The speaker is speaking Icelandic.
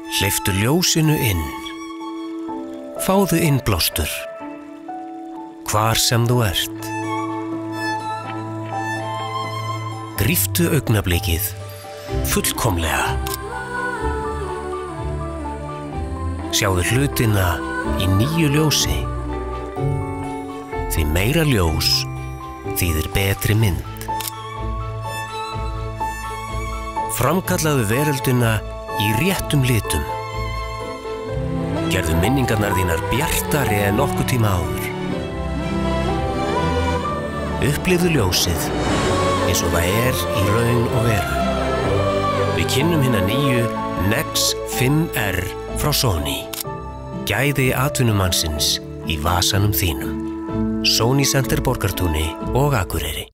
Hleyptu ljósinu inn. Fáðu innblástur. Hvar sem þú ert. Gríptu augnablikið fullkomlega. Sjáðu hlutina í nýju ljósi. Því meira ljós þýðir betri mynd. Framkallaðu veröldina í réttum litum. Gerðu minningarnar þínar bjartari en nokkuð tíma áður. Upplifðu ljósið eins og það er í raun og veru. Við kynnum hina nýju Nex 5R frá Sony. Gæði atvinnumannsins í vasanum þínum. Sony Center Borgartúni og Akureyri.